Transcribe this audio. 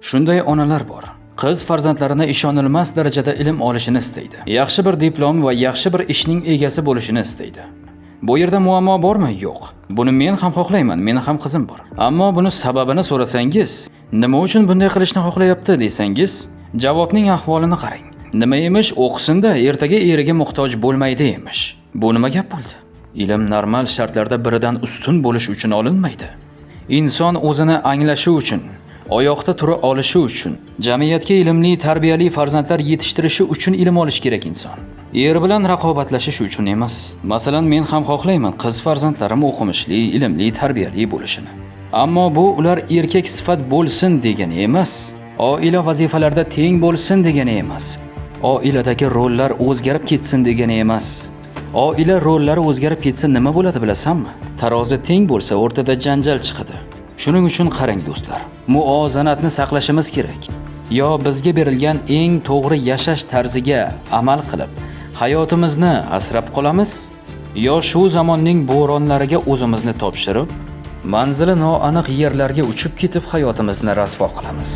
Shunday onalar bor. Qiz farzandlarini ishonilmas darajada ilm olishini istaydi. Yaxshi bir diplom va yaxshi bir ishning egasi bo'lishini istaydi. Bu yerda muammo bormi? Yo'q. Buni men ham xohlayman, meni ham qizim bor. Ammo buni sababini so'rasangiz, nima uchun bunday qilishni xohlayapti desangiz, javobning ahvolini qarang. Nima emish o'qisin-da, ertaga eriga muhtoj bo'lmaydi emish. Bu nima gap bo'ldi? Ilm normal shartlarda biridan ustun bo'lish uchun olinmaydi. Inson o'zini anglashi uchun, oyoqda tura olishi uchun, jamiyatga ilmli, tarbiyali farzandlar yetishtirishi uchun ilm olish kerak inson. Er bilan raqobatlashish uchun emas. Masalan, men ham xohlayman qiz farzandlarim o'qimishli, ilmli, tarbiyali bo'lishini. Ammo bu ular erkak sifat bo'lsin degani emas. Oila vazifalarida teng bo'lsin degani emas. Oiladagi rollar o'zgarib ketsin degani emas. Oila rollari o'zgarib ketsa nima bo'ladi bilasanmi? Tarozi teng bo'lsa o'rtada janjal chiqadi. Shuning uchun qarang do'stlar, muvozanatni saqlashimiz kerak. Yo bizga berilgan eng to'g'ri yashash tarziga amal qilib, hayotimizni asrab qolamiz, yo shu zamonning bo'ronlariga o'zimizni topshirib, manzili noaniq yerlarga uchib ketib hayotimizni rasvo qilamiz.